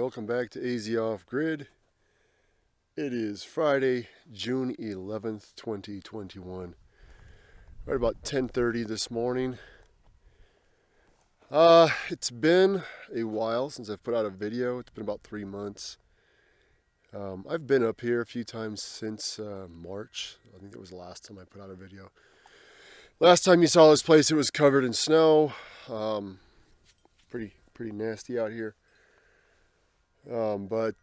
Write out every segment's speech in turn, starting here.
welcome back to AZ Off Grid. It is Friday, June 11th, 2021. Right about 10:30 this morning. It's been a while since I've put out a video. It's been about 3 months. I've been up here a few times since March. I think it was the last time I put out a video. Last time you saw this place, it was covered in snow. Pretty nasty out here. But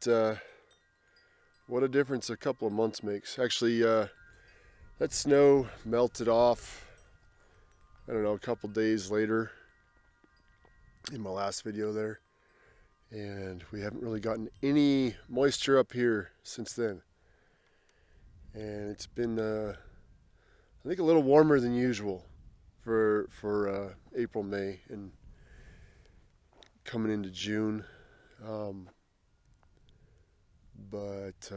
what a difference a couple of months makes. Actually, that snow melted off, I don't know, a couple days later in my last video there. And we haven't really gotten any moisture up here since then. And it's been, I think, a little warmer than usual for April, May, and coming into June. But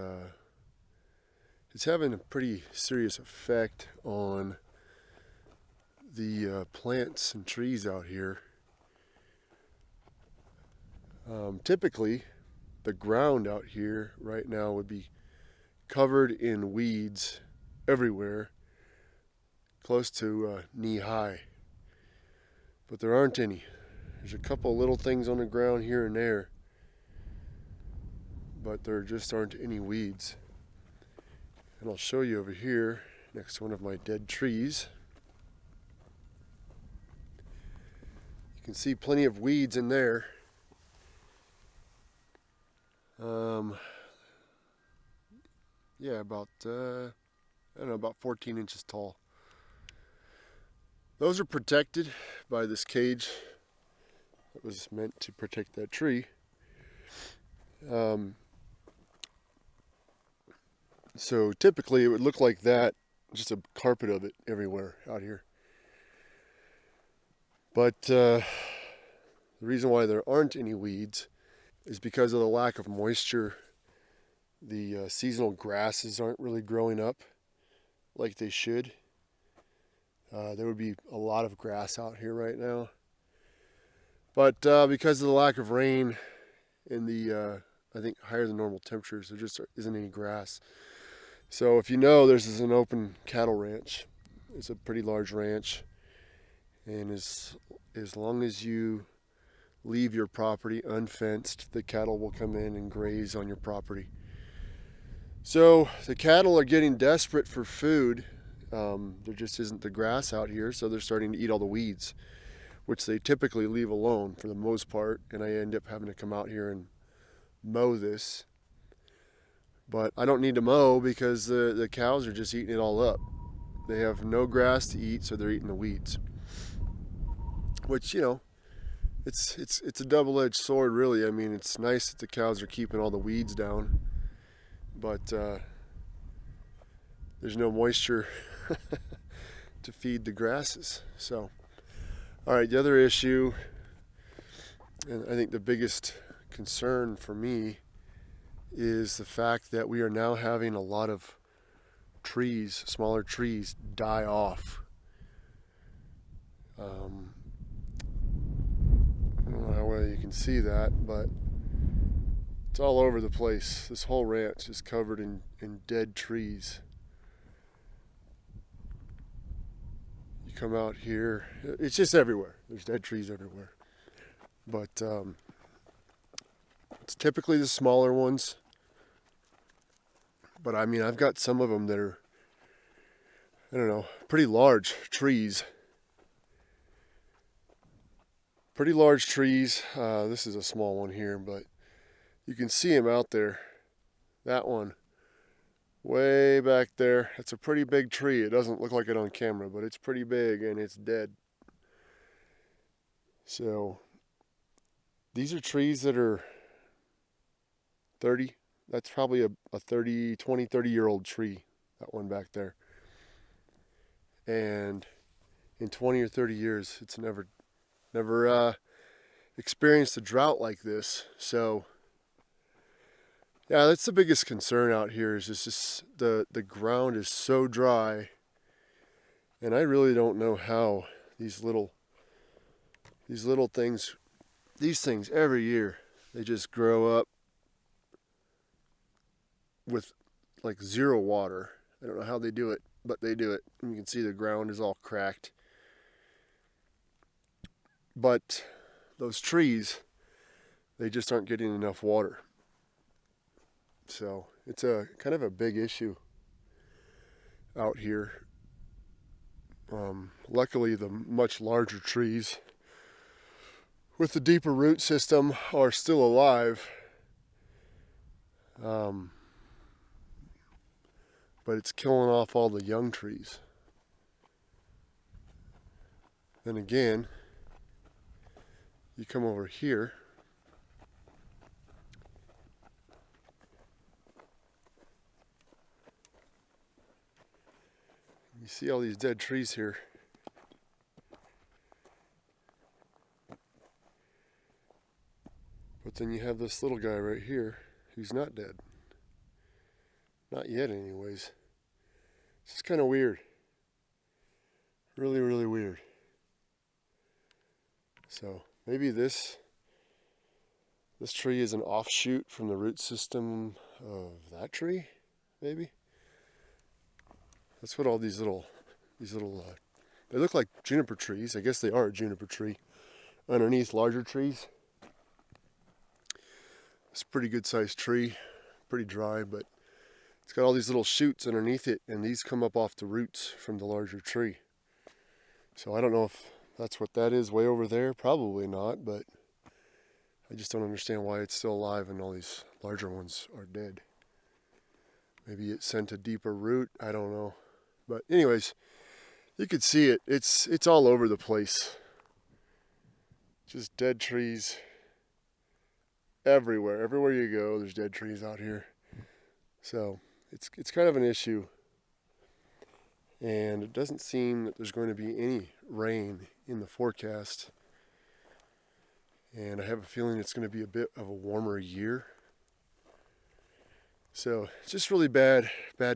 it's having a pretty serious effect on the plants and trees out here. Typically, the ground out here right now would be covered in weeds everywhere, close to knee high. But there aren't any. There's a couple little things on the ground here and there, but there just aren't any weeds. And I'll show you over here next to one of my dead trees. You can see plenty of weeds in there. Yeah, about I don't know, about 14 inches tall. Those are protected by this cage that was meant to protect that tree. So typically it would look like that, just a carpet of it everywhere out here. But the reason why there aren't any weeds is because of the lack of moisture. The seasonal grasses aren't really growing up like they should. There would be a lot of grass out here right now. But because of the lack of rain and the, I think, higher than normal temperatures, there just isn't any grass. So if you know, this is an open cattle ranch. It's a pretty large ranch. And as long as you leave your property unfenced, the cattle will come in and graze on your property. So the cattle are getting desperate for food. There just isn't the grass out here, so they're starting to eat all the weeds, which they typically leave alone for the most part, and I end up having to come out here and mow this. But I don't need to mow because the cows are just eating it all up. They have no grass to eat, so they're eating the weeds. Which, you know, it's a double-edged sword, really. I mean, it's nice that the cows are keeping all the weeds down, but there's no moisture to feed the grasses. So, all right, the other issue, and I think the biggest concern for me, is the fact that we are now having a lot of trees, smaller trees, die off. I don't know how well you can see that, but it's all over the place. This whole ranch is covered in dead trees. You come out here, it's just everywhere. There's dead trees everywhere. But it's typically the smaller ones. But I mean, I've got some of them that are, I don't know, pretty large trees. Pretty large trees. This is a small one here, but you can see them out there. That one, way back there. It's a pretty big tree. It doesn't look like it on camera, but it's pretty big and it's dead. So these are trees that are 30. That's probably a 30-year-old tree, that one back there. And in 20 or 30 years, it's never experienced a drought like this. So yeah, that's the biggest concern out here, is just the ground is so dry. And I really don't know how these little things, every year, they just grow up with like zero water. I don't know how they do it, but they do it. And you can see the ground is all cracked. But those trees, they just aren't getting enough water. So it's a kind of a big issue out here. Luckily, the much larger trees with the deeper root system are still alive. But it's killing off all the young trees. Then again, you come over here. You see all these dead trees here. But then you have this little guy right here who's not dead. Not yet anyways. It's just kind of weird. Really, really weird. So maybe this tree is an offshoot from the root system of that tree, maybe? That's what all these little, they look like juniper trees. I guess they are a juniper tree underneath larger trees. It's a pretty good sized tree, pretty dry, but it's got all these little shoots underneath it, and these come up off the roots from the larger tree. So I don't know if that's what that is way over there. Probably not, but I just don't understand why it's still alive and all these larger ones are dead. Maybe it sent a deeper root. I don't know. But anyways, you could see it. It's all over the place. Just dead trees everywhere. Everywhere you go, there's dead trees out here. So it's kind of an issue. And it doesn't seem that there's going to be any rain in the forecast. And I have a feeling it's going to be a bit of a warmer year. So it's just really bad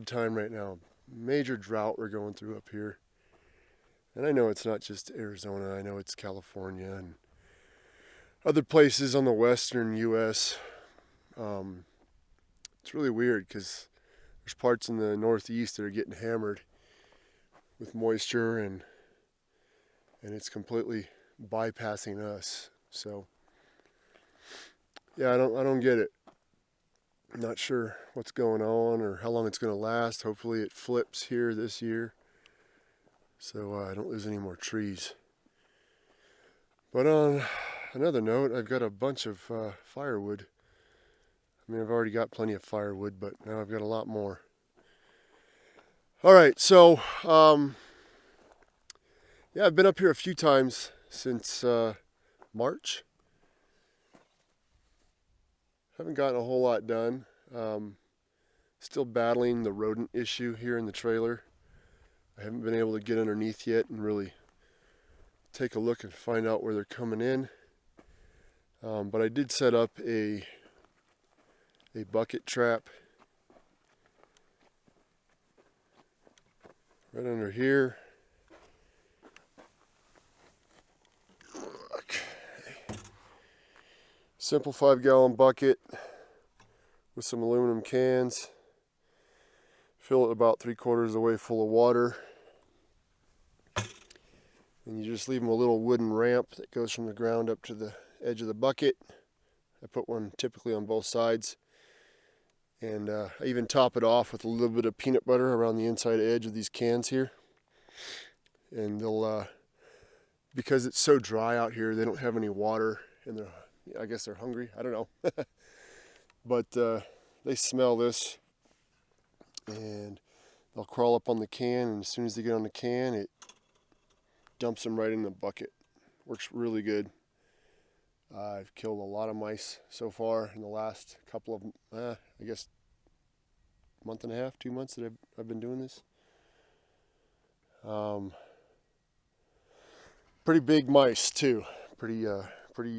time right now. Major drought we're going through up here. And I know it's not just Arizona. I know it's California and other places on the western U.S. It's really weird because there's parts in the northeast that are getting hammered with moisture, and it's completely bypassing us. So yeah, I don't get it. I'm not sure what's going on or how long it's going to last. Hopefully it flips here this year, so I don't lose any more trees. But on another note, I've got a bunch of firewood. I mean, I've already got plenty of firewood, but now I've got a lot more. All right, so yeah, I've been up here a few times since March. Haven't gotten a whole lot done. Still battling the rodent issue here in the trailer. I haven't been able to get underneath yet and really take a look and find out where they're coming in. But I did set up a bucket trap right under here. Okay. Simple 5-gallon bucket with some aluminum cans. Fill it about 3/4 of the way full of water. And you just leave them a little wooden ramp that goes from the ground up to the edge of the bucket. I put one typically on both sides. And I even top it off with a little bit of peanut butter around the inside edge of these cans here. And they'll, because it's so dry out here, they don't have any water, and I guess they're hungry. I don't know. But they smell this, and they'll crawl up on the can, and as soon as they get on the can, it dumps them right in the bucket. Works really good. I've killed a lot of mice so far in the last couple of, I guess, month and a half, 2 months that I've been doing this. Pretty big mice too. Pretty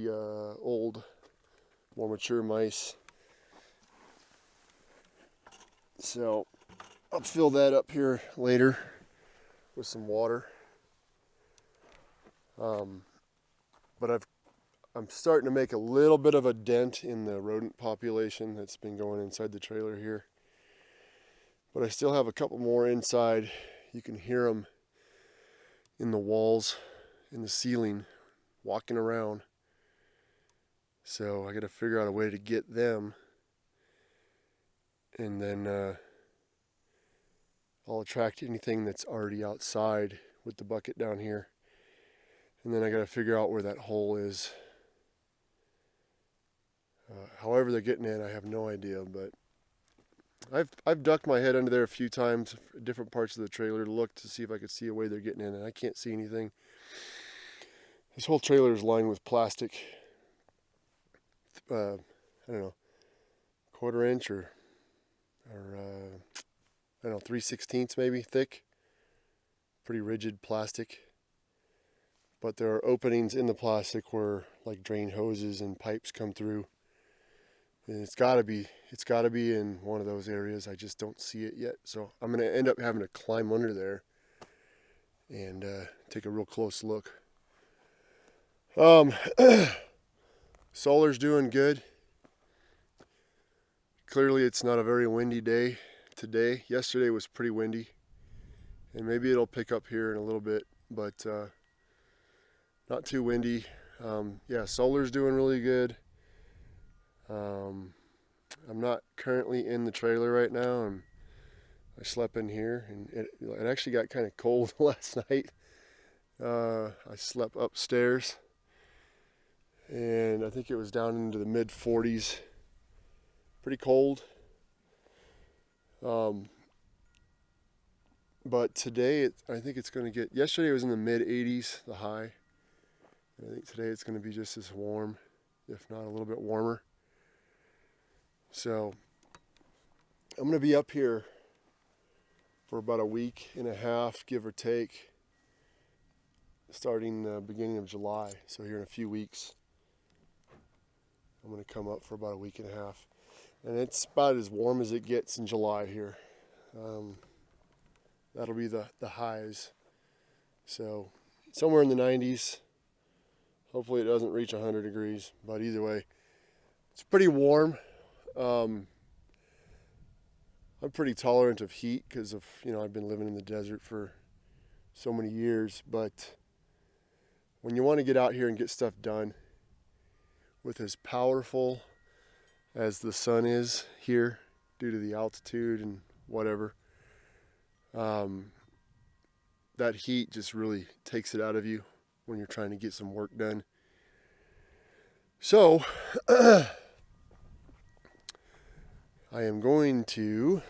old, more mature mice. So I'll fill that up here later with some water. But I'm starting to make a little bit of a dent in the rodent population that's been going inside the trailer here. But I still have a couple more inside. You can hear them in the walls, in the ceiling, walking around. So I got to figure out a way to get them. And then I'll attract anything that's already outside with the bucket down here. And then I got to figure out where that hole is. However they're getting in, I have no idea, but I've ducked my head under there a few times, different parts of the trailer, to look to see if I could see a way they're getting in, and I can't see anything. This whole trailer is lined with plastic. I don't know, 1/4 inch or I don't know, 3/16 maybe thick. Pretty rigid plastic. But there are openings in the plastic where like drain hoses and pipes come through. And it's gotta be in one of those areas. I just don't see it yet. So I'm gonna end up having to climb under there and take a real close look. Solar's doing good. Clearly it's not a very windy day today. Yesterday was pretty windy. And maybe it'll pick up here in a little bit, but not too windy. Yeah, solar's doing really good. I'm not currently in the trailer right now. I slept in here, and it actually got kind of cold last night. I slept upstairs, and I think it was down into the mid 40s. Pretty cold. But today, I think it's going to get, yesterday it was in the mid 80s, the high. And I think today it's going to be just as warm, if not a little bit warmer. So I'm going to be up here for about a week and a half, give or take, starting the beginning of July. So here in a few weeks, I'm going to come up for about a week and a half. And it's about as warm as it gets in July here. That'll be the highs. So somewhere in the 90s. Hopefully it doesn't reach 100 degrees. But either way, it's pretty warm. I'm pretty tolerant of heat because of, I've been living in the desert for so many years. But when you want to get out here and get stuff done, with as powerful as the sun is here due to the altitude and whatever, that heat just really takes it out of you when you're trying to get some work done. So I am going to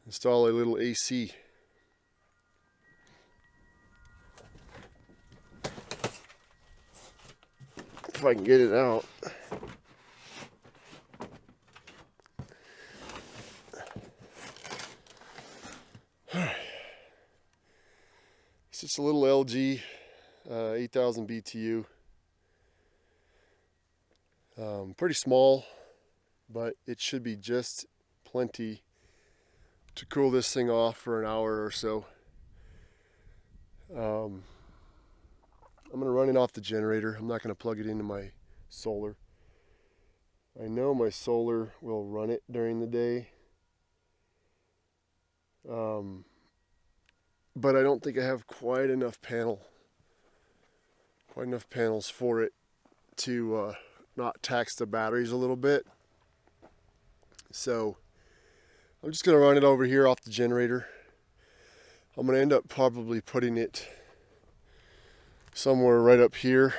install a little AC. If I can get it out. It's just a little LG 8000 BTU. Pretty small, but it should be just plenty to cool this thing off for an hour or so. I'm going to run it off the generator. I'm not going to plug it into my solar. I know my solar will run it during the day. But I don't think I have quite enough panels for it to not tax the batteries a little bit. So I'm just going to run it over here off the generator. I'm going to end up probably putting it somewhere right up here.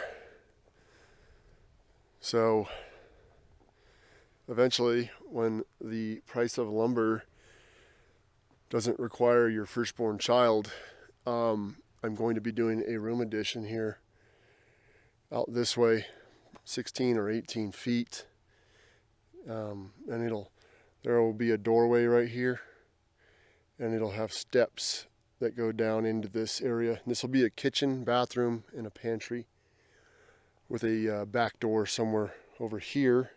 So eventually, when the price of lumber doesn't require your firstborn child, I'm going to be doing a room addition here out this way, 16 or 18 feet. And there will be a doorway right here, and it'll have steps that go down into this area. This will be a kitchen, bathroom, and a pantry with a back door somewhere over here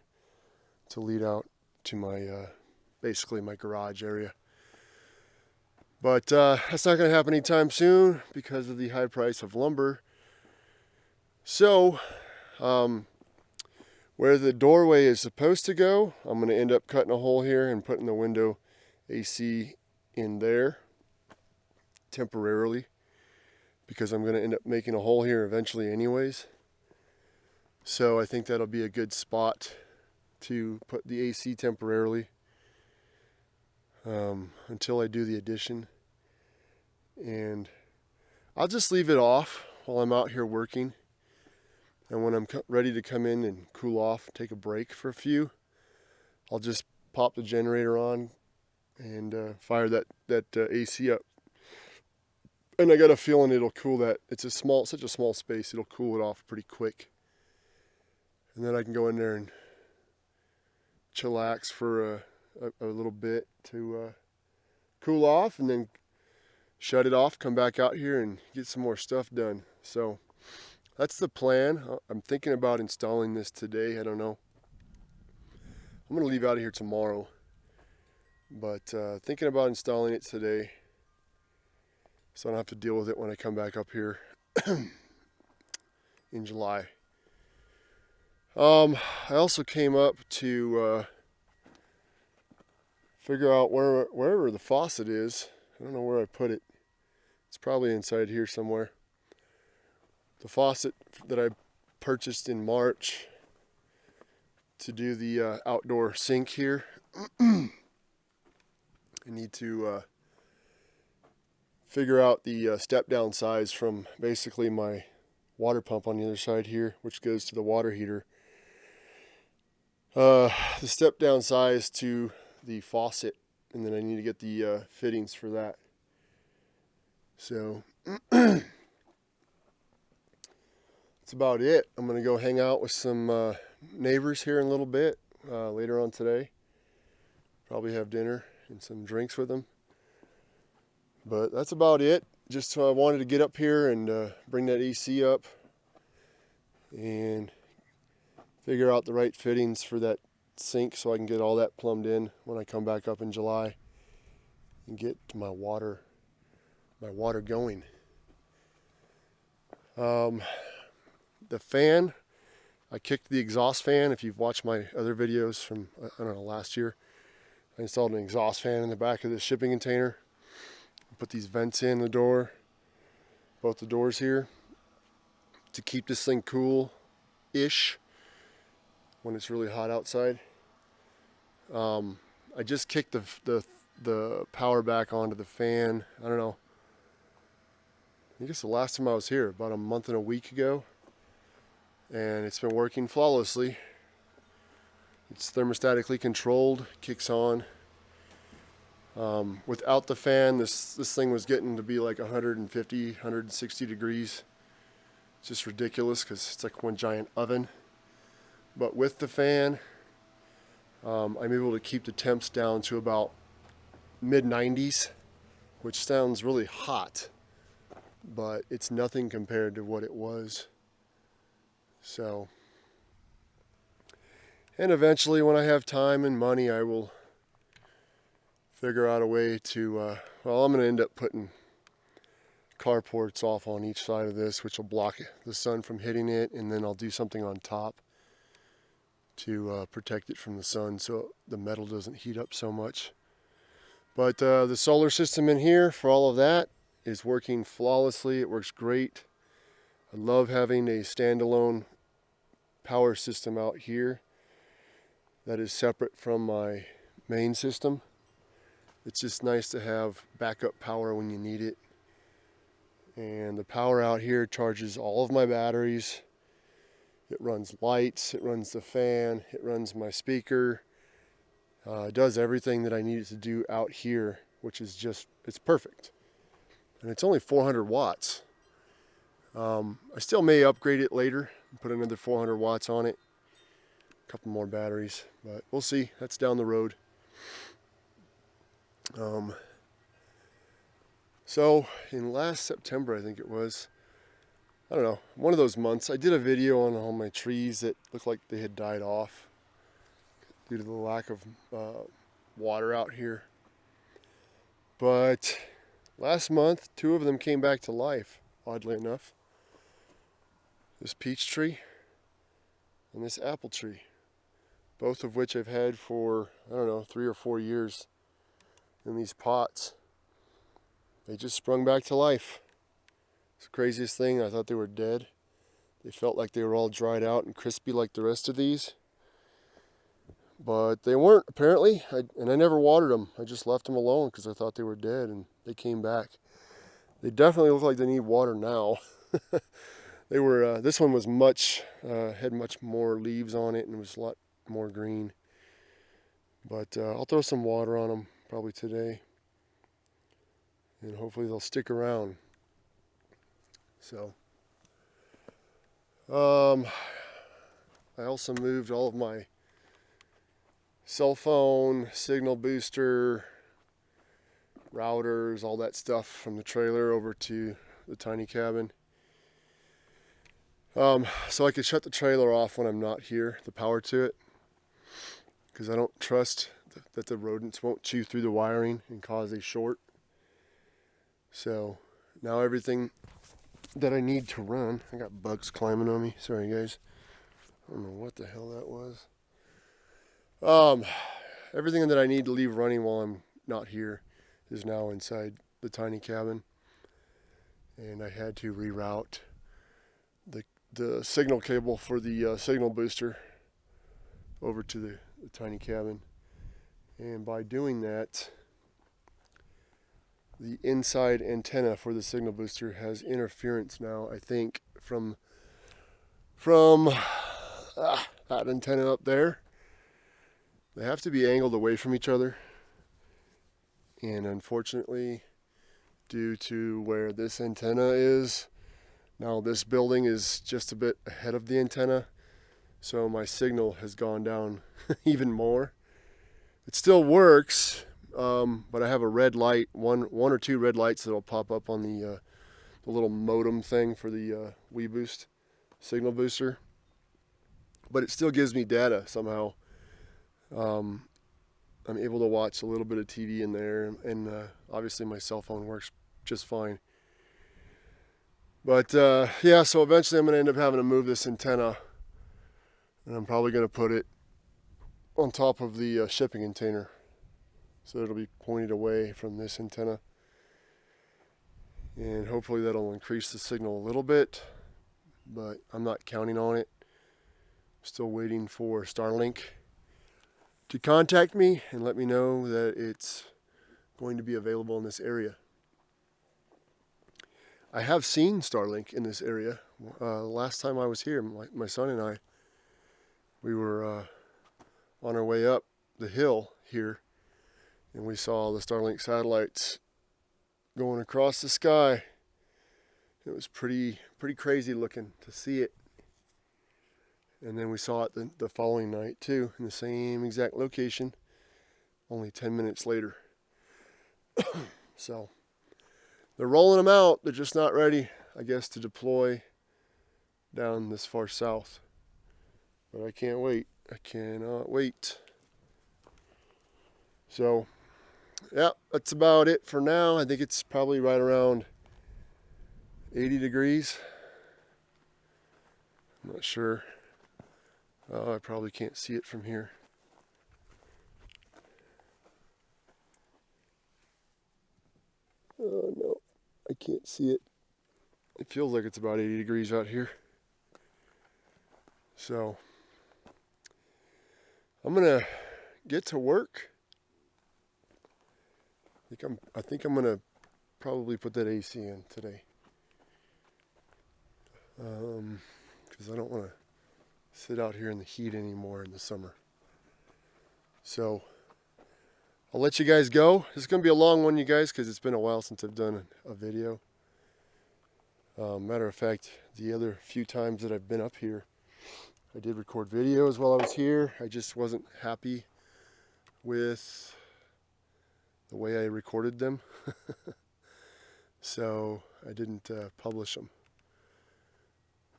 to lead out to my basically my garage area. But that's not going to happen anytime soon because of the high price of lumber. So Where the doorway is supposed to go, I'm going to end up cutting a hole here and putting the window AC in there temporarily, because I'm going to end up making a hole here eventually anyways. So I think that'll be a good spot to put the AC temporarily until I do the addition. And I'll just leave it off while I'm out here working. And when I'm ready to come in and cool off, take a break for a few, I'll just pop the generator on and fire that AC up. And I got a feeling it'll cool that. It's such a small space, it'll cool it off pretty quick. And then I can go in there and chillax for a little bit to cool off, and then shut it off, come back out here and get some more stuff done. So that's the plan. I'm thinking about installing this today. I don't know. I'm going to leave out of here tomorrow, but thinking about installing it today so I don't have to deal with it when I come back up here in July. I also came up to figure out wherever the faucet is. I don't know where I put it. It's probably inside here somewhere. The faucet that I purchased in March to do the outdoor sink here. I need to figure out the step down size from basically my water pump on the other side here, which goes to the water heater. The step down size to the faucet, and then I need to get the fittings for that. So that's about it. I'm going to go hang out with some neighbors here in a little bit later on today. Probably have dinner and some drinks with them. But that's about it. Just I wanted to get up here and bring that AC up and figure out the right fittings for that sink so I can get all that plumbed in when I come back up in July and get my water going. The fan, I kicked the exhaust fan. If you've watched my other videos from, I don't know, last year, I installed an exhaust fan in the back of the shipping container. Put these vents in the door, both the doors here, to keep this thing cool-ish when it's really hot outside. I just kicked the power back onto the fan, I don't know, I guess the last time I was here, about a month and a week ago, and it's been working flawlessly. It's thermostatically controlled, kicks on. Without the fan, this thing was getting to be like 150, 160 degrees. It's just ridiculous because it's like one giant oven. But with the fan, I'm able to keep the temps down to about mid-90s, which sounds really hot, but it's nothing compared to what it was. So, and eventually when I have time and money, I will figure out a way to, well, I'm going to end up putting carports off on each side of this, which will block the sun from hitting it, and then I'll do something on top to protect it from the sun so the metal doesn't heat up so much. But the solar system in here for all of that is working flawlessly. It works great. I love having a standalone power system out here that is separate from my main system. It's just nice to have backup power when you need it. And the power out here charges all of my batteries. It runs lights, it runs the fan, it runs my speaker. It does everything that I need it to do out here, which is just, it's perfect. And it's only 400 watts. I still may upgrade it later and put another 400 watts on it. A couple more batteries, but we'll see. That's down the road. So in last September, I think it was, I don't know, one of those months, I did a video on all my trees that looked like they had died off due to the lack of water out here. But last month, 2 of them came back to life, oddly enough. This peach tree and this apple tree, both of which I've had for, I don't know, 3 or 4 years in these pots. They just sprung back to life. It's the craziest thing. I thought they were dead. They felt like they were all dried out and crispy like the rest of these. But they weren't, apparently. And I never watered them. I just left them alone because I thought they were dead, and they came back. They definitely look like they need water now. They were. This one was had much more leaves on it and was a lot more green. But I'll throw some water on them probably today, and hopefully they'll stick around. So, I also moved all of my cell phone, signal booster, routers, all that stuff from the trailer over to the tiny cabin. So I could shut the trailer off when I'm not here, the power to it, because I don't trust that the rodents won't chew through the wiring and cause a short. So now everything that I need to run, I got bugs climbing on me, sorry guys, I don't know what the hell that was. Everything that I need to leave running while I'm not here is now inside the tiny cabin, and I had to reroute the signal cable for the signal booster over to the tiny cabin, and by doing that, the inside antenna for the signal booster has interference now, I think, from that antenna up there. They have to be angled away from each other, and unfortunately, due to where this antenna is, now this building is just a bit ahead of the antenna, so my signal has gone down even more. It still works, but I have a red light, one or two red lights that'll pop up on the little modem thing for the WeBoost signal booster, but it still gives me data somehow. I'm able to watch a little bit of TV in there, and obviously my cell phone works just fine. But yeah, so eventually I'm going to end up having to move this antenna, and I'm probably going to put it on top of the shipping container, so it'll be pointed away from this antenna, and hopefully that'll increase the signal a little bit, but I'm not counting on it. Still waiting for Starlink to contact me and let me know that it's going to be available in this area. I have seen Starlink in this area. Last time I was here, my son and I, we were on our way up the hill here, and we saw the Starlink satellites going across the sky. It was pretty crazy looking to see it. And then we saw it the following night too, in the same exact location, only 10 minutes later. So they're rolling them out. They're just not ready, I guess, to deploy down this far south. But I can't wait. I cannot wait. So, yeah, that's about it for now. I think it's probably right around 80 degrees. I'm not sure. Oh, I probably can't see it from here. Oh, no. I can't see it. It feels like it's about 80 degrees out here. So, I'm going to get to work. I think I'm going to probably put that AC in today. Because I don't want to sit out here in the heat anymore in the summer. So, I'll let you guys go. This is going to be a long one, you guys, because it's been a while since I've done a video. Matter of fact, the other few times that I've been up here, I did record videos while I was here. I just wasn't happy with the way I recorded them. So I didn't publish them.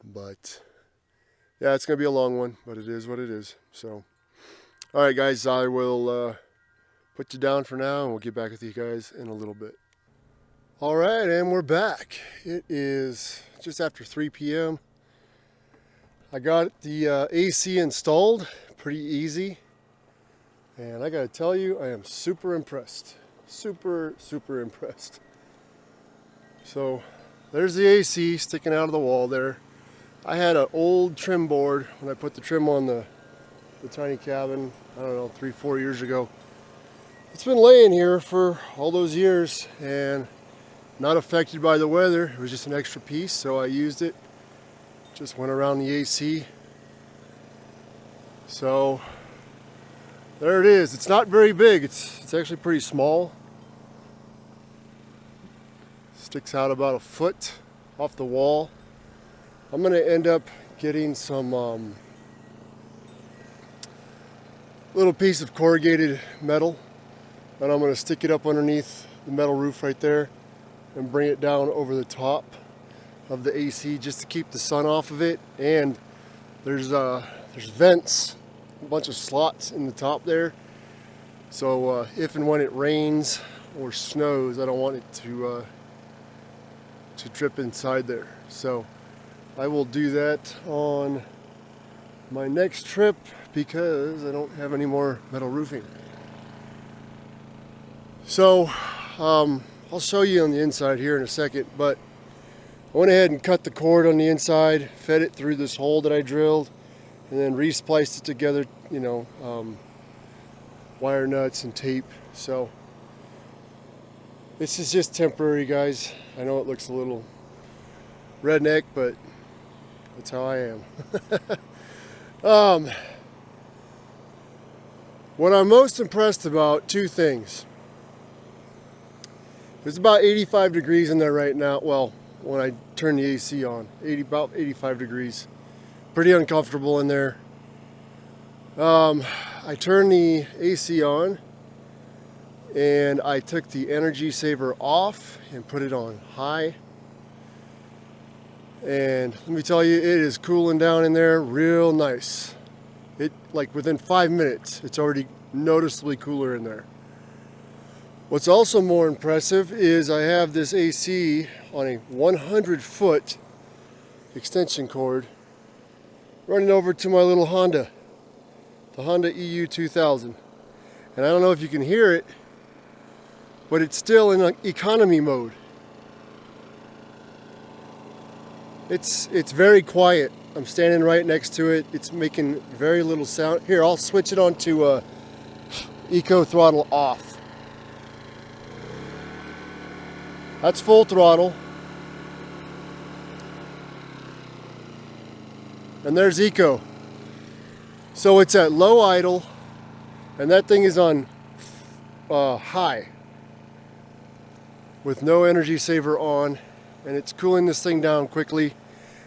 But yeah, it's going to be a long one, but it is what it is. So, all right, guys, I will put you down for now, and we'll get back with you guys in a little bit. All right, and we're back. It is just after 3 p.m. I got the AC installed pretty easy, and I gotta tell you, I am super impressed. Super impressed. So there's the AC sticking out of the wall there. I had an old trim board when I put the trim on the tiny cabin, I don't know, 3-4 years ago. It's been laying here for all those years and not affected by the weather. It was just an extra piece, so I used it. Just went around the AC. So there it is. It's not very big. It's actually pretty small. Sticks out about a foot off the wall. I'm going to end up getting some little piece of corrugated metal, and I'm going to stick it up underneath the metal roof right there and bring it down over the top of the AC just to keep the sun off of it. And there's vents, a bunch of slots in the top there, so if and when it rains or snows, I don't want it to drip inside there. So I will do that on my next trip because I don't have any more metal roofing. So I'll show you on the inside here in a second, but I went ahead and cut the cord on the inside, fed it through this hole that I drilled, and then re-spliced it together, you know, wire nuts and tape. So this is just temporary, guys. I know it looks a little redneck, but that's how I am. What I'm most impressed about, two things. It's about 85 degrees in there right now. Well, when I turn the AC on, about 85 degrees. Pretty uncomfortable in there. I turned the AC on and I took the energy saver off and put it on high. And let me tell you, it is cooling down in there real nice. It, like within 5 minutes, it's already noticeably cooler in there. What's also more impressive is I have this AC on a 100-foot extension cord running over to my little Honda, the Honda EU 2000. And I don't know if you can hear it, but it's still in economy mode. It's very quiet. I'm standing right next to it. It's making very little sound. Here, I'll switch it on to eco throttle off. That's full throttle. And there's eco. So it's at low idle, and that thing is on high with no energy saver on, and it's cooling this thing down quickly.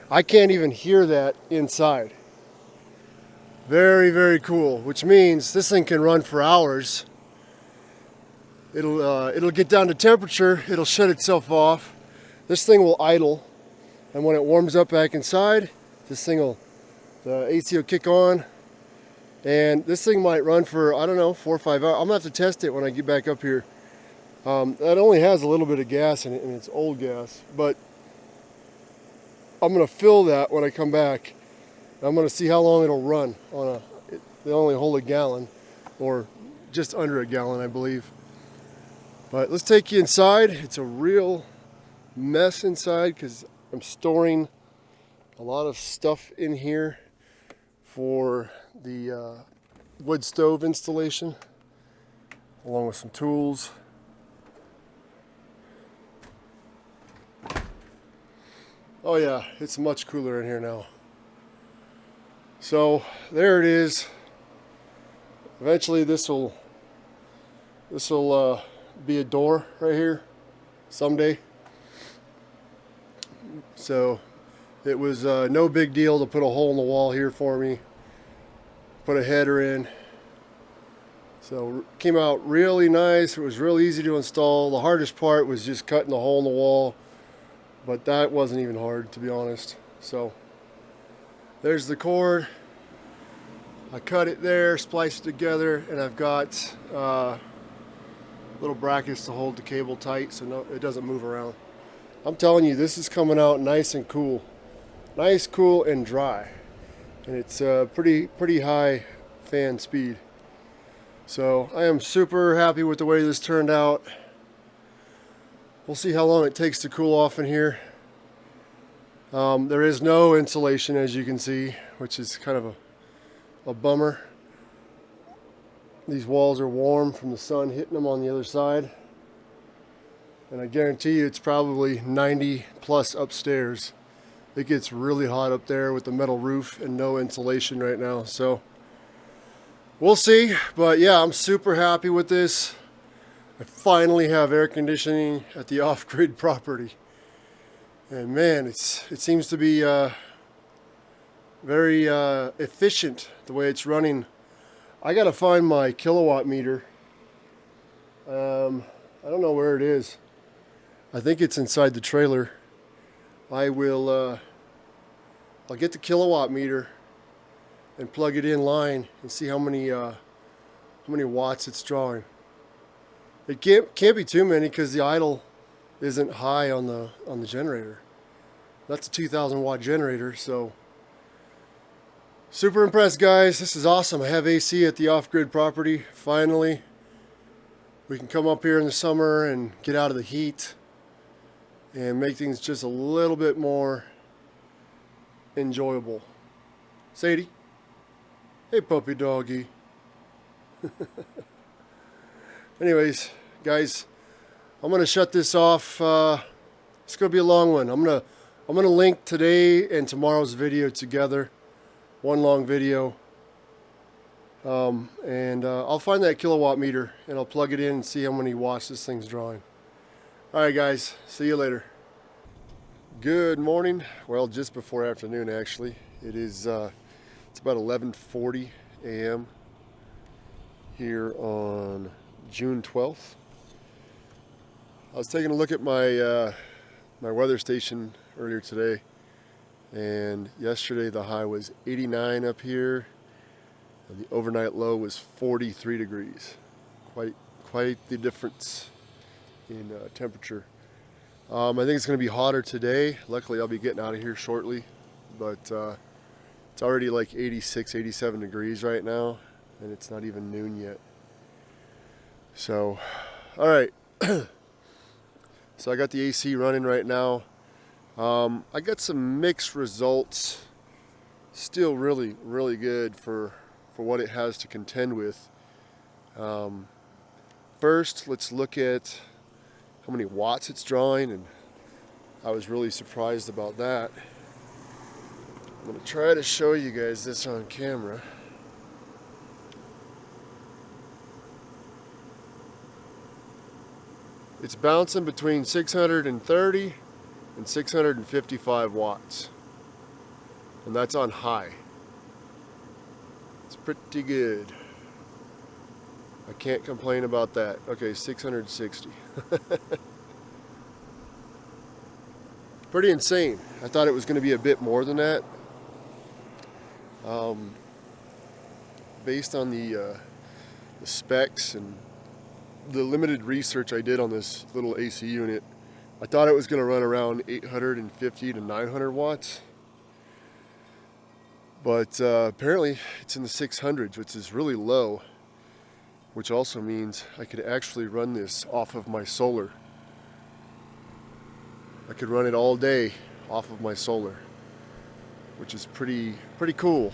I can't even hear that inside. Very cool, which means this thing can run for hours. It'll get down to temperature, it'll shut itself off. This thing will idle, and when it warms up back inside, the AC will kick on, and this thing might run for, I don't know, 4 or 5 hours. I'm gonna have to test it when I get back up here. That only has a little bit of gas in it, and it's old gas, but I'm gonna fill that when I come back. I'm gonna see how long it'll run on they only hold a gallon, or just under a gallon, I believe. But let's take you inside. It's a real mess inside because I'm storing a lot of stuff in here for the wood stove installation, along with some tools. Oh yeah, it's much cooler in here now. So there it is. Eventually this will be a door right here someday. So it was no big deal to put a hole in the wall here for me, put a header in. So it came out really nice. It was real easy to install. The hardest part was just cutting the hole in the wall, but that wasn't even hard, to be honest. So there's the cord. I cut it there, spliced it together, and I've got little brackets to hold the cable tight so it doesn't move around. I'm telling you, this is coming out nice and cool. Nice, cool, and dry. and it's pretty high fan speed. So I am super happy with the way this turned out. We'll see how long it takes to cool off in here. There is no insulation, as you can see, which is kind of a bummer. These walls are warm from the sun hitting them on the other side. And I guarantee you it's probably 90 plus upstairs. It gets really hot up there with the metal roof and no insulation right now. So we'll see. But yeah, I'm super happy with this. I finally have air conditioning at the off-grid property. And man, it seems to be very efficient the way it's running. I gotta find my kilowatt meter. I don't know where it is. I think it's inside the trailer. I'll get the kilowatt meter and plug it in line and see how many watts it's drawing. It can't be too many because the idle isn't high on the generator. That's a 2,000 watt generator, so super impressed, guys. This is awesome. I have AC at the off-grid property. Finally, we can come up here in the summer and get out of the heat and make things just a little bit more enjoyable. Sadie, hey puppy doggy. Anyways, guys, I'm gonna shut this off. It's gonna be a long one. I'm gonna link today and tomorrow's video together, one long video. I'll find that kilowatt meter and I'll plug it in and see how many watts this thing's drawing. All right, guys, see you later. Good morning. Well, just before afternoon, actually. It is, it's about 11:40 a.m. here on June 12th. I was taking a look at my my weather station earlier today, and yesterday the high was 89 up here, and the overnight low was 43 degrees. Quite the difference in temperature. I think it's going to be hotter today. Luckily, I'll be getting out of here shortly, but it's already like 86, 87 degrees right now, and it's not even noon yet. So, all right. So I got the AC running right now. I got some mixed results. Still really, really good for what it has to contend with. First, let's look at how many watts it's drawing, and I was really surprised about that. I'm going to try to show you guys this on camera. It's bouncing between 630 and 655 watts, and that's on high. It's pretty good. I can't complain about that. Okay, 660. Pretty insane. I thought it was going to be a bit more than that. Based on the specs and the limited research I did on this little AC unit, I thought it was going to run around 850 to 900 watts. But apparently it's in the 600s, which is really low, which also means I could actually run this off of my solar. I could run it all day off of my solar, which is pretty cool.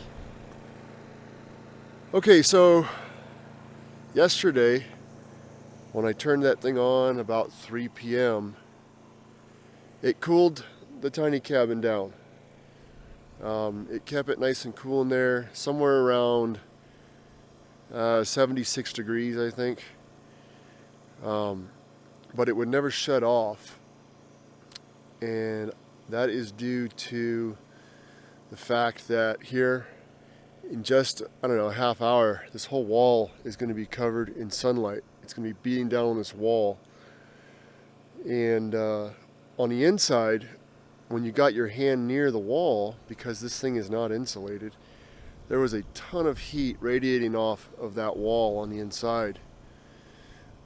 Okay, so yesterday when I turned that thing on about 3 p.m., it cooled the tiny cabin down. It kept it nice and cool in there, somewhere around 76 degrees, I think. But it would never shut off. And that is due to the fact that here, in just, I don't know, a half hour, this whole wall is going to be covered in sunlight. It's going to be beating down on this wall. And on the inside, when you got your hand near the wall, because this thing is not insulated, there was a ton of heat radiating off of that wall on the inside.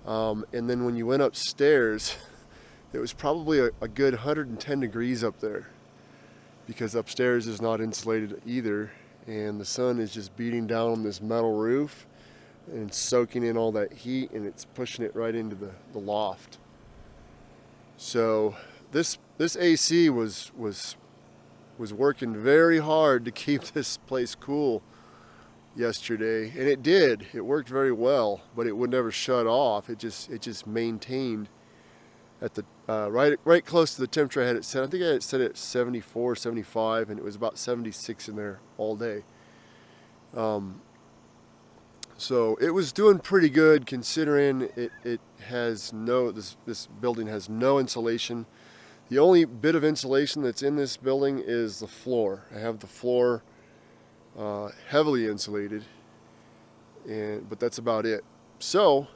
And then when you went upstairs, it was probably a good 110 degrees up there, because upstairs is not insulated either, and the sun is just beating down on this metal roof and soaking in all that heat, and it's pushing it right into the loft. So this AC was working very hard to keep this place cool yesterday, and it did. It worked very well, but it would never shut off. It just maintained at the right close to the temperature I had it set. I think I had it set at 74, 75, and it was about 76 in there all day. So it was doing pretty good considering it has this building has no insulation. The only bit of insulation that's in this building is the floor. I have the floor heavily insulated, but that's about it. So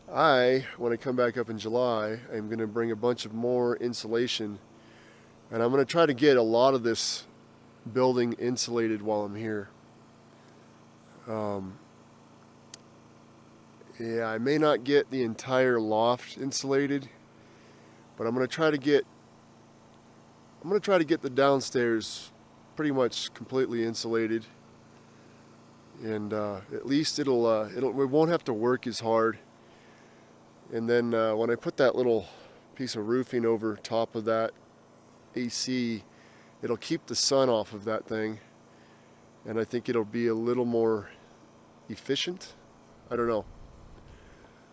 when I come back up in July, I'm going to bring a bunch of more insulation, and I'm going to try to get a lot of this building insulated while I'm here. Yeah, I may not get the entire loft insulated, but I'm going to try to get the downstairs pretty much completely insulated, and at least we won't have to work as hard. And then when I put that little piece of roofing over top of that AC, it'll keep the sun off of that thing, and I think it'll be a little more efficient. I don't know.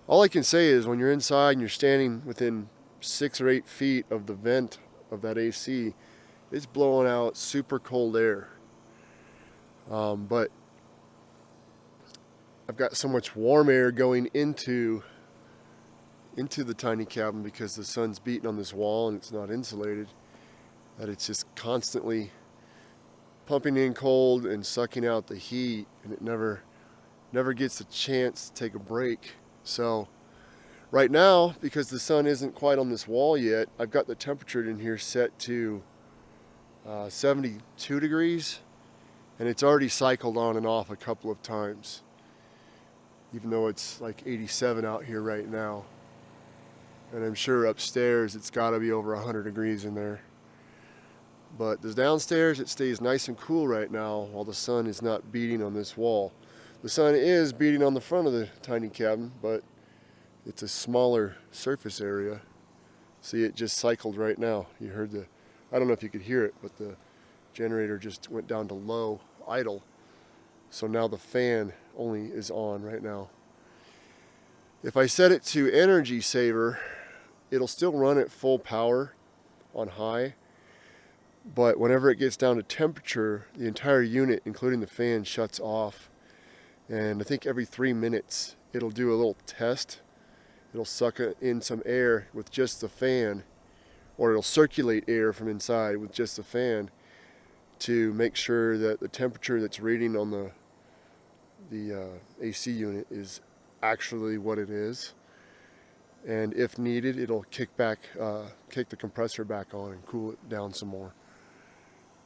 All I can say is when you're inside and you're standing within 6 or 8 feet of the vent of that AC, it's blowing out super cold air. But I've got so much warm air going into the tiny cabin because the sun's beating on this wall and it's not insulated, that it's just constantly pumping in cold and sucking out the heat, and it never gets a chance to take a break. So right now, because the sun isn't quite on this wall yet, I've got the temperature in here set to 72 degrees, and it's already cycled on and off a couple of times, even though it's like 87 out here right now. And I'm sure upstairs it's got to be over 100 degrees in there. But the downstairs, it stays nice and cool right now while the sun is not beating on this wall. The sun is beating on the front of the tiny cabin, but it's a smaller surface area. See, it just cycled right now. You heard I don't know if you could hear it, but the generator just went down to low idle. So now the fan only is on right now. If I set it to energy saver, it'll still run at full power on high, but whenever it gets down to temperature, the entire unit, including the fan, shuts off. And I think every 3 minutes it'll do a little test. It'll suck in some air with just the fan, or it'll circulate air from inside with just the fan to make sure that the temperature that's reading on the AC unit is actually what it is. And if needed, it'll kick the compressor back on and cool it down some more.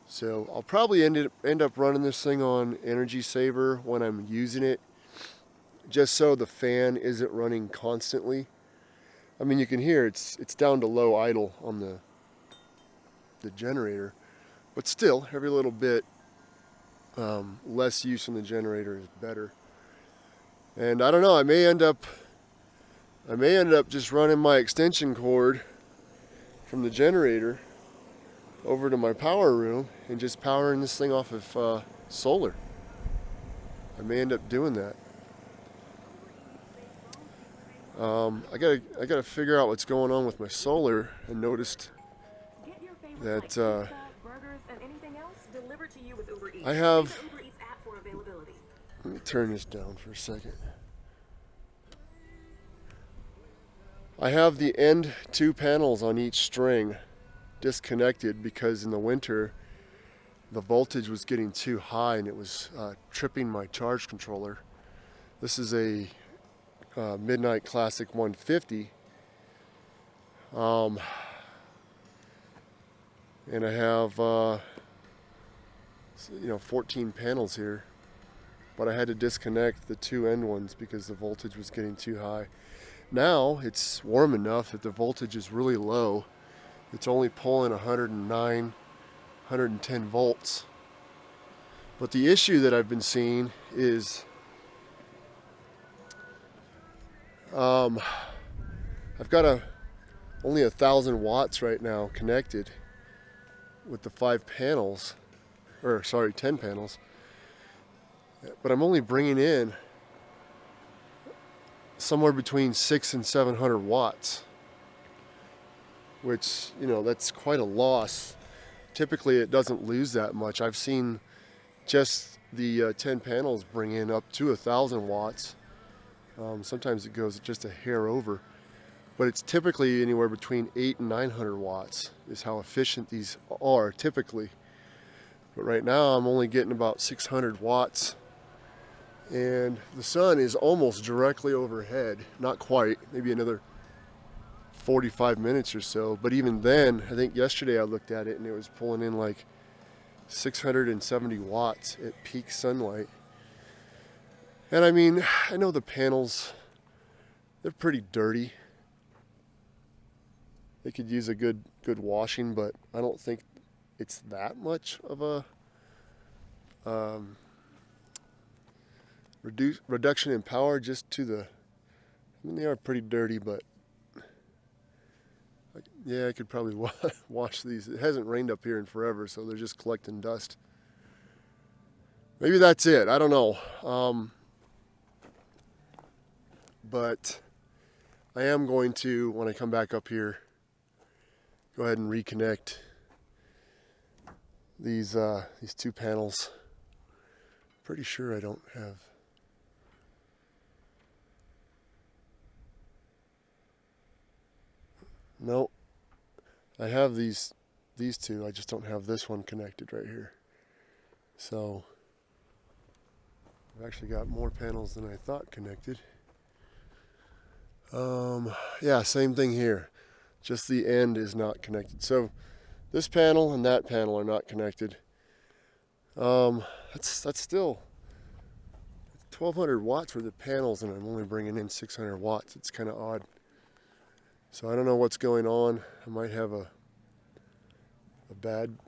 So I'll probably end up running this thing on energy saver when I'm using it, just so the fan isn't running constantly. I mean, you can hear it's down to low idle on the generator, but still, every little bit less use on the generator is better. And I don't know, I may end up just running my extension cord from the generator over to my power room and just powering this thing off of solar. I may end up doing that. I gotta figure out what's going on with my solar, and noticed that I have. Let me turn this down for a second. I have the end 2 panels on each string disconnected because in the winter the voltage was getting too high and it was tripping my charge controller. This is a Midnight Classic 150, and I have 14 panels here, but I had to disconnect the 2 end ones because the voltage was getting too high. Now it's warm enough that the voltage is really low. It's only pulling 109, 110 volts. But the issue that I've been seeing is I've got only 1,000 watts right now connected with the 5 panels, or sorry, 10 panels. But I'm only bringing in somewhere between 600 and 700 watts, which, you know, that's quite a loss. Typically it doesn't lose that much. I've seen just the 10 panels bring in up to 1,000 watts. Sometimes it goes just a hair over, but it's typically anywhere between 800 and 900 watts is how efficient these are typically. But right now I'm only getting about 600 watts, and the sun is almost directly overhead. Not quite, maybe another 45 minutes or so. But even then, I think yesterday I looked at it and it was pulling in like 670 watts at peak sunlight. And I mean, I know the panels, they're pretty dirty. They could use a good washing, but I don't think it's that much of a reduction in power just to the, I mean, they are pretty dirty, but yeah, I could probably wash these. It hasn't rained up here in forever, so they're just collecting dust. Maybe that's it, I don't know. But I am going to, when I come back up here, go ahead and reconnect these 2 panels. Pretty sure I don't have. No, I have these 2. I just don't have this one connected right here. So I've actually got more panels than I thought connected. Yeah, same thing here. Just the end is not connected. So this panel and that panel are not connected. That's still 1,200 watts for the panels, and I'm only bringing in 600 watts. It's kind of odd. So I don't know what's going on. I might have a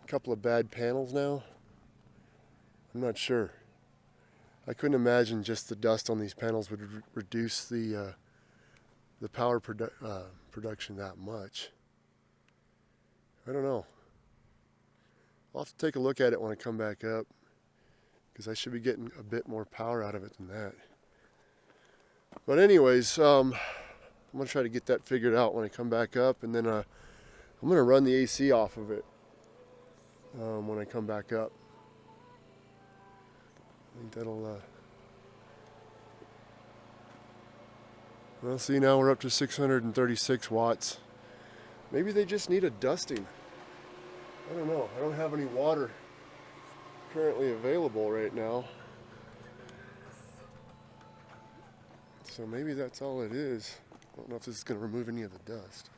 couple of bad panels now. I'm not sure. I couldn't imagine just the dust on these panels would reduce the power production that much. I don't know. I'll have to take a look at it when I come back up, because I should be getting a bit more power out of it than that. But anyways, I'm going to try to get that figured out when I come back up, and then I'm going to run the AC off of it when I come back up. I think that'll... Well, see, now we're up to 636 watts. Maybe they just need a dusting. I don't know. I don't have any water currently available right now. So maybe that's all it is. I don't know if this is going to remove any of the dust.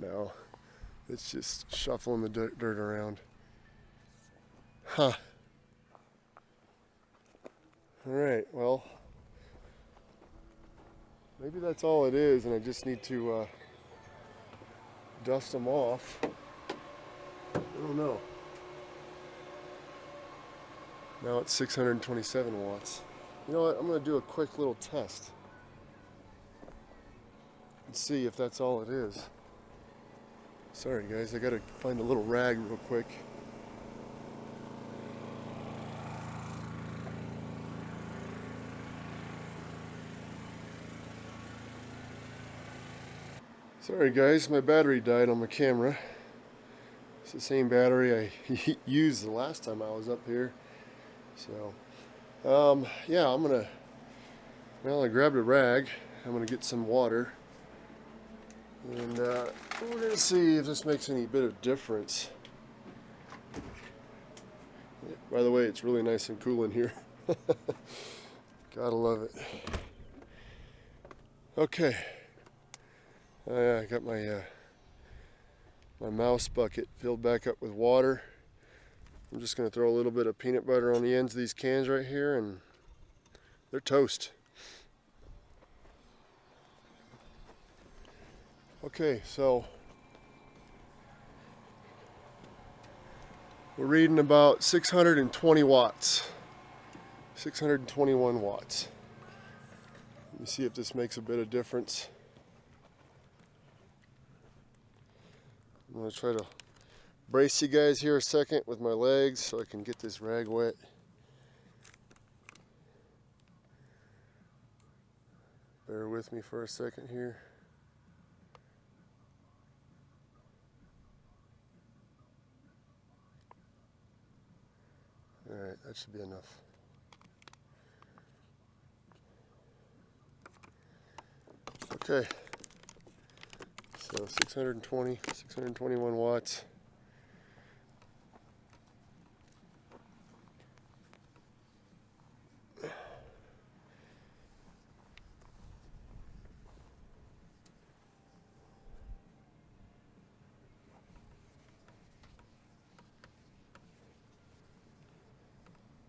No. It's just shuffling the dirt around. Huh. Alright, well, maybe that's all it is, and I just need to dust them off. I don't know. Now it's 627 watts. You know what? I'm going to do a quick little test and see if that's all it is. Sorry guys, I got to find a little rag real quick. Sorry guys, my battery died on my camera. It's the same battery I used the last time I was up here. So, yeah, I grabbed a rag. I'm gonna get some water. And we're gonna see if this makes any bit of difference. By the way, it's really nice and cool in here. Gotta love it. Okay. Yeah, I got my my mouse bucket filled back up with water. I'm just going to throw a little bit of peanut butter on the ends of these cans right here, and they're toast. Okay, so We're reading about 620 watts. 621 watts. Let me see if this makes a bit of difference. I'm going to try to brace you guys here a second with my legs so I can get this rag wet. Bear with me for a second here. Alright, that should be enough. Okay, so 621 watts.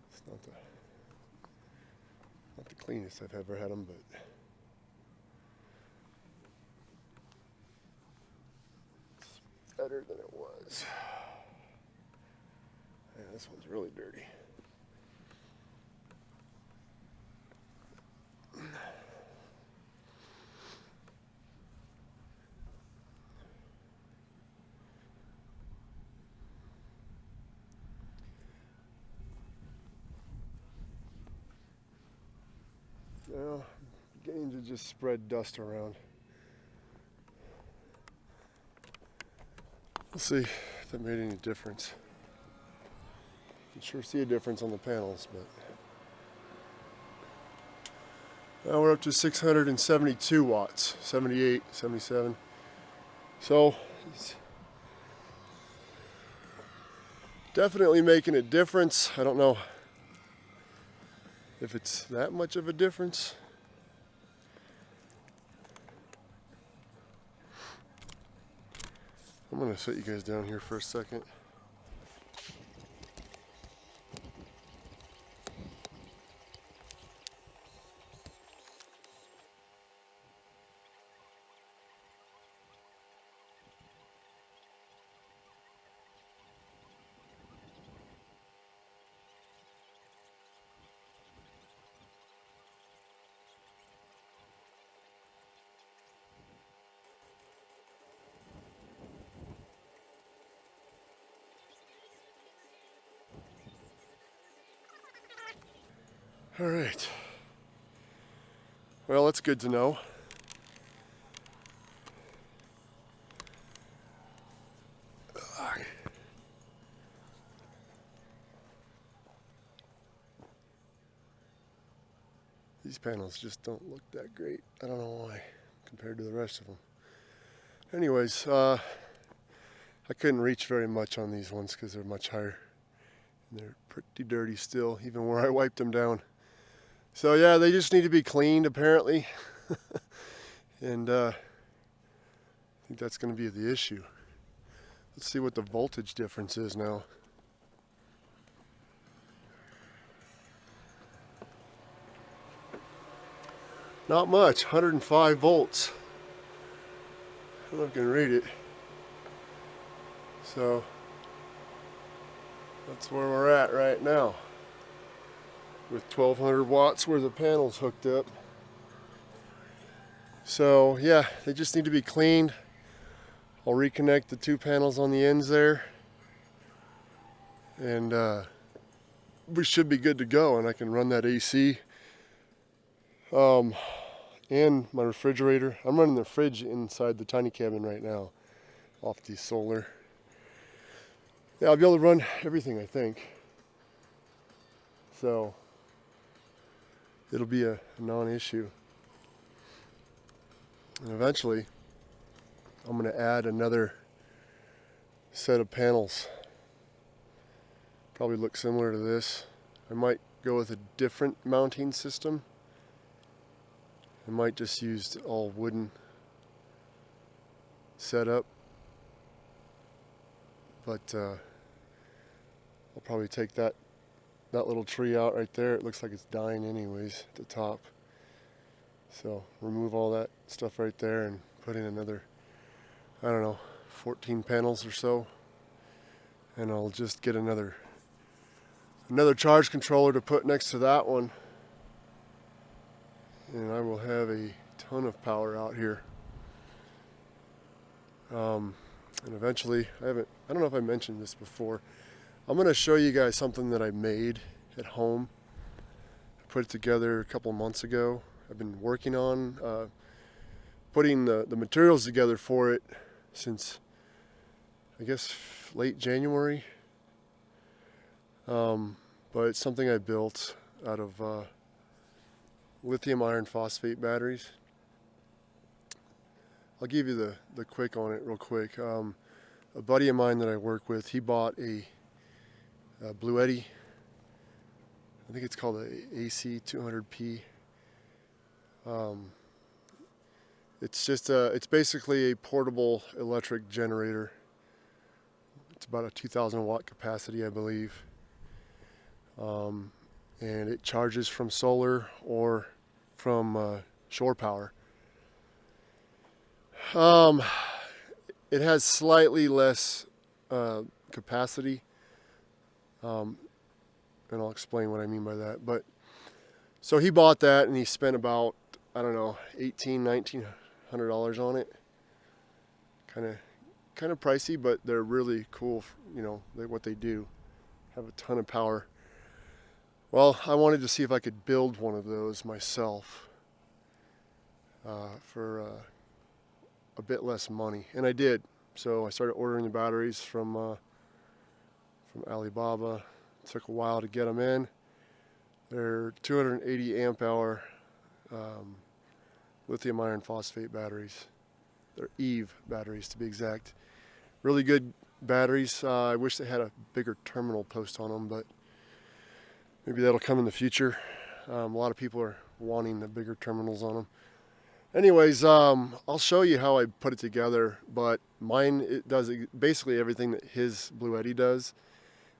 It's not the cleanest I've ever had them, but it's better than it was. Yeah, this one's really dirty. Well, beginning to just spread dust around. We'll see if that made any difference. You can sure see a difference on the panels, but now we're up to 672 watts, 78, 77. So it's definitely making a difference. I don't know if it's that much of a difference. I'm going to set you guys down here for a second. All right. Well, that's good to know. These panels just don't look that great. I don't know why, compared to the rest of them. Anyways, I couldn't reach very much on these ones because they're much higher. And they're pretty dirty still, even where I wiped them down. So yeah, they just need to be cleaned apparently. And I think that's going to be the issue. Let's see what the voltage difference is now. Not much, 105 volts. I don't know if I can read it. So that's where we're at right now, with 1200 watts worth of panels hooked up. So yeah, they just need to be cleaned. I'll reconnect the two panels on the ends there, and we should be good to go, and I can run that AC and my refrigerator. I'm running the fridge inside the tiny cabin right now off the solar. Yeah, I'll be able to run everything, I think. So it'll be a non-issue. And eventually I'm going to add another set of panels. Probably look similar to this. I might go with a different mounting system. I might just use all wooden setup. But I'll probably take that little tree out right there. It looks like it's dying anyways at the top. So remove all that stuff right there and put in another, I don't know, 14 panels or so. and I'll just get another charge controller to put next to that one, and I will have a ton of power out here. And eventually, I don't know if I mentioned this before, I'm going to show you guys something that I made at home. I put it together a couple of months ago. I've been working on putting the materials together for it since, I guess, late January. But it's something I built out of lithium iron phosphate batteries. I'll give you the quick on it real quick. A buddy of mine that I work with, he bought a Blue Eddy. I think it's called a AC 200P. It's basically a portable electric generator. It's about a 2,000 watt capacity, I believe. And it charges from solar or from shore power. It has slightly less capacity, and I'll explain what I mean by that. But so he bought that, and he spent about, I don't know, $1,900 on it. Kind of pricey, but they're really cool. You know, what they do, have a ton of power. Well, I wanted to see if I could build one of those myself for a bit less money, and I did. So I started ordering the batteries from Alibaba. It took a while to get them in. They're 280 amp hour lithium iron phosphate batteries. They're EVE batteries, to be exact. Really good batteries. I wish they had a bigger terminal post on them, but maybe that'll come in the future. A lot of people are wanting the bigger terminals on them. Anyways, I'll show you how I put it together, but mine, it does basically everything that his Blue Eddy does.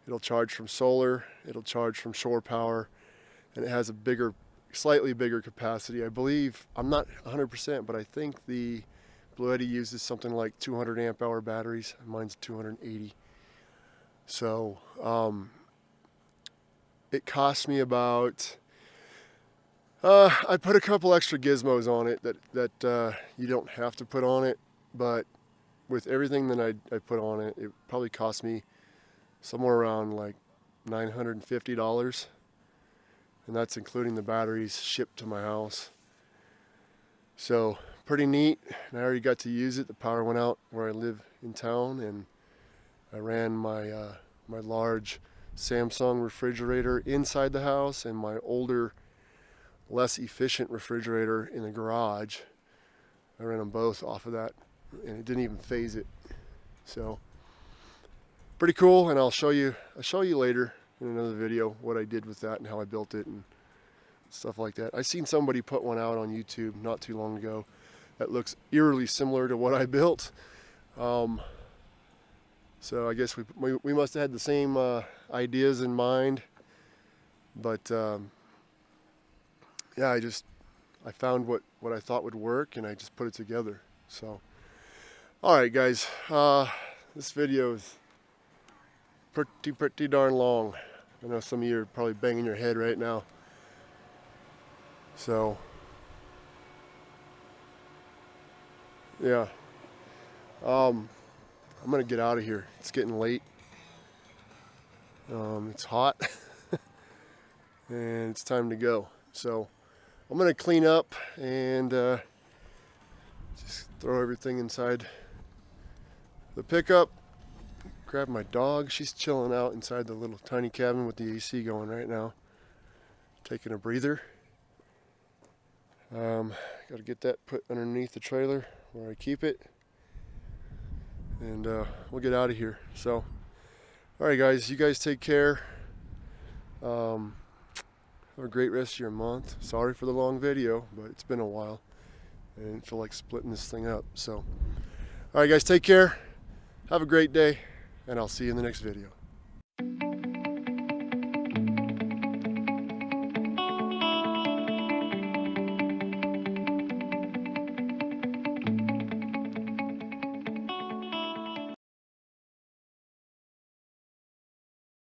It'll charge from solar, it'll charge from shore power, and it has a slightly bigger capacity. I believe, I'm not 100%, but I think the Blue Eddy uses something like 200 amp hour batteries, and mine's 280. So, it cost me about, I put a couple extra gizmos on it that you don't have to put on it, but with everything that I put on it, it probably cost me somewhere around like $950, and that's including the batteries shipped to my house. So pretty neat, and I already got to use it. The power went out where I live in town, and I ran my my large Samsung refrigerator inside the house and my older, less efficient refrigerator in the garage. I ran them both off of that, and it didn't even phase it. So pretty cool, and I'll show you later in another video what I did with that and how I built it and stuff like that. I seen somebody put one out on YouTube not too long ago that looks eerily similar to what I built. So I guess we must have had the same ideas in mind, but yeah, I found what I thought would work, and I just put it together. So, all right, guys, this video is pretty darn long. I know some of you are probably banging your head right now. So, yeah, I'm gonna get out of here. It's getting late. It's hot, and it's time to go. So I'm gonna clean up and just throw everything inside the pickup. Grab my dog. She's chilling out inside the little tiny cabin with the AC going right now, taking a breather. Got to get that put underneath the trailer where I keep it, and we'll get out of here. So, all right, guys, you guys take care. Have a great rest of your month. Sorry for the long video, but it's been a while. I didn't feel like splitting this thing up. So, all right, guys, take care. Have a great day, and I'll see you in the next video.